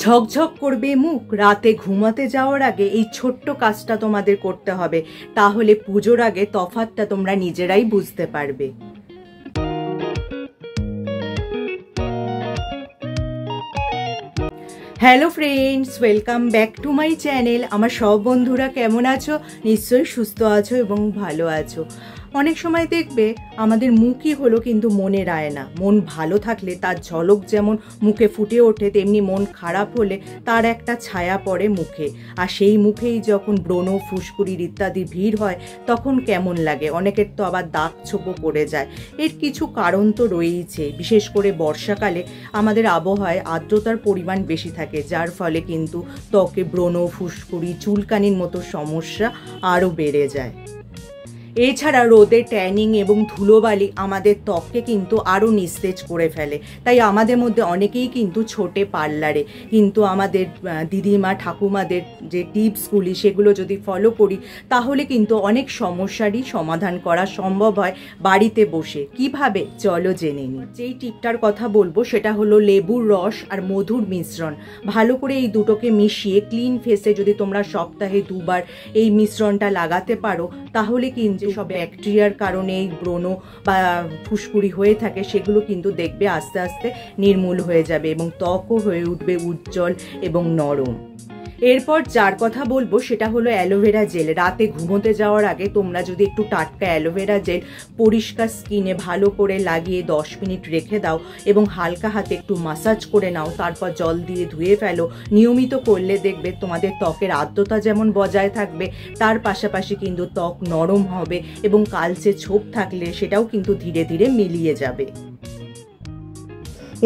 ঝকঝক করবে মুখ রাতে ঘুমাতে যাওয়ার আগে এই ছোট্ট কাজটা তোমাদের করতে হবে, তাহলে পুজোর আগে তফাৎটা তোমরা নিজেরাই বুঝতে পারবে। Hello friends, welcome back to my channel. আমার সব বন্ধুরা কেমন আছো? নিশ্চয়ই সুস্থ আছো এবং ভালো আছো। অনেক সময় দেখবে আমাদের মুখই হলো কিন্তু মনের আয়না। মন ভালো থাকলে তার ঝলক যেমন মুখে ফুটে ওঠে, তেমনি মন খারাপ হলে তার একটা ছায়া পড়ে মুখে। আর সেই মুখেই যখন ব্রণ, ফুসকুড়ির ইত্যাদি ভিড় হয় তখন কেমন লাগে। অনেকের তো আবার দাগ ছোপও পড়ে যায়। এর কিছু কারণ তো রয়েইছে। বিশেষ করে বর্ষাকালে আমাদের আবহাওয়ায় আর্দ্রতার পরিমাণ বেশি থাকে, যার ফলে কিন্তু ত্বকে ব্রণ, ফুসকুড়ি, চুলকানির মতো সমস্যা আরও বেড়ে যায়। এছাড়া রোদে ট্যানিং এবং ধুলোবালি আমাদের ত্বককে কিন্তু আরও নিস্তেজ করে ফেলে। তাই আমাদের মধ্যে অনেকেই কিন্তু ছোটে পার্লারে, কিন্তু আমাদের দিদিমা ঠাকুমাদের যে টিপসগুলি সেগুলো যদি ফলো করি তাহলে কিন্তু অনেক সমস্যারই সমাধান করা সম্ভব হয় বাড়িতে বসে। কিভাবে চলো জেনে নিই। যেই টিপটার কথা বলবো সেটা হলো লেবুর রস আর মধুর মিশ্রণ। ভালো করে এই দুটোকে মিশিয়ে ক্লিন ফেসে যদি তোমরা সপ্তাহে 2 বার এই মিশ্রণটা লাগাতে পারো তাহলে কিন্তু সব ব্যাকটেরিয়ার কারণে এই ব্রণ বা ফুসকুড়ি হয়ে থাকে সেগুলো কিন্তু দেখবে আস্তে আস্তে নির্মূল হয়ে যাবে এবং ত্বকও হয়ে উঠবে উজ্জ্বল এবং নরম। এরপর যার কথা বলবো সেটা হলো অ্যালোভেরা জেল। রাতে ঘুমোতে যাওয়ার আগে তোমরা যদি একটু টাটকা অ্যালোভেরা জেল পরিষ্কার স্কিনে ভালো করে লাগিয়ে 10 মিনিট রেখে দাও এবং হালকা হাতে একটু মাসাজ করে নাও, তারপর জল দিয়ে ধুয়ে ফেলো। নিয়মিত করলে দেখবে তোমাদের ত্বকের আর্দ্রতা যেমন বজায় থাকবে, তার পাশাপাশি কিন্তু ত্বক নরম হবে এবং কালচে ছোপ থাকলে সেটাও কিন্তু ধীরে ধীরে মিলিয়ে যাবে।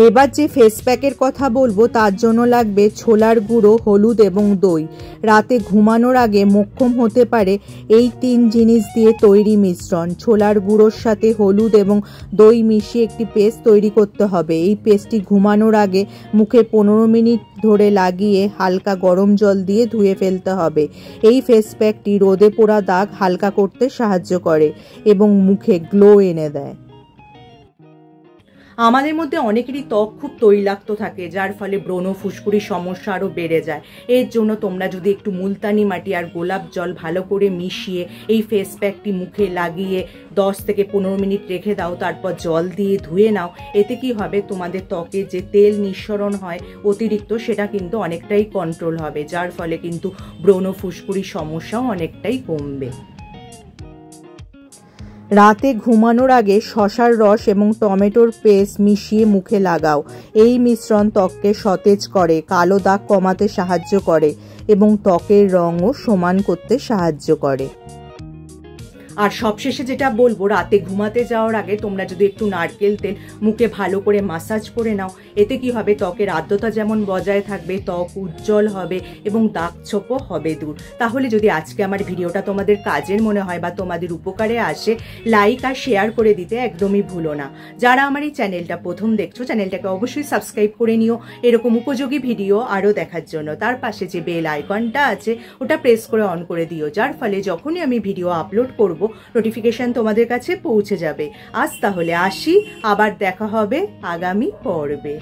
এবার যে ফেস প্যাকের কথা বলবো তার জন্য লাগবে ছোলার গুঁড়ো, হলুদ এবং দই। রাতে ঘুমানোর আগে মোক্ষম হতে পারে এই 3 জিনিস দিয়ে তৈরি মিশ্রণ। ছোলার গুঁড়োর সাথে হলুদ এবং দই মিশিয়ে একটি পেস্ট তৈরি করতে হবে। এই পেস্টটি ঘুমানোর আগে মুখে 15 মিনিট ধরে লাগিয়ে হালকা গরম জল দিয়ে ধুয়ে ফেলতে হবে। এই ফেস প্যাকটি রোদে পোড়া দাগ হালকা করতে সাহায্য করে এবং মুখে গ্লো এনে দেয়। আমাদের মধ্যে অনেকেরই ত্বক খুব তৈলাক্ত থাকে, যার ফলে ব্রণ, ফুসকুড়ির সমস্যা আরও বেড়ে যায়। এর জন্য তোমরা যদি একটু মুলতানি মাটি আর গোলাপ জল ভালো করে মিশিয়ে এই ফেস প্যাকটি মুখে লাগিয়ে 10 থেকে 15 মিনিট রেখে দাও, তারপর জল দিয়ে ধুয়ে নাও। এতে কি হবে, তোমাদের ত্বকে যে তেল নিঃসরণ হয় অতিরিক্ত সেটা কিন্তু অনেকটাই কন্ট্রোল হবে, যার ফলে কিন্তু ব্রণ, ফুসকুড়ির সমস্যাও অনেকটাই কমবে। রাতে ঘুমানোর আগে শসার রস এবং টমেটোর পেস্ট মিশিয়ে মুখে লাগাও। এই মিশ্রণ ত্বককে সতেজ করে, কালো দাগ কমাতে সাহায্য করে এবং ত্বকের রঙও সমান করতে সাহায্য করে। আর সবশেষে যেটা বলবো, রাতে ঘুমাতে যাওয়ার আগে তোমরা যদি একটু নারকেল তেল মুখে ভালো করে মাসাজ করে নাও, এতে কি হবে, ত্বকের আর্দ্রতা যেমন বজায় থাকবে, ত্বক উজ্জ্বল হবে এবং দাগ ছোপও হবে দূর। তাহলে যদি আজকে আমার ভিডিওটা তোমাদের কাজের মনে হয় বা তোমাদের উপকারে আসে, লাইক আর শেয়ার করে দিতে একদমই ভুলো না। যারা আমার এই চ্যানেলটা প্রথম দেখছো, চ্যানেলটাকে অবশ্যই সাবস্ক্রাইব করে নিও এরকম উপযোগী ভিডিও আরও দেখার জন্য। তার পাশে যে বেল আইকনটা আছে ওটা প্রেস করে অন করে দিও, যার ফলে যখনই আমি ভিডিও আপলোড করব নোটিফিকেশন তোমাদের কাছে পৌঁছে যাবে। আজ তাহলে আসি, আবার দেখা হবে আগামী পর্বে।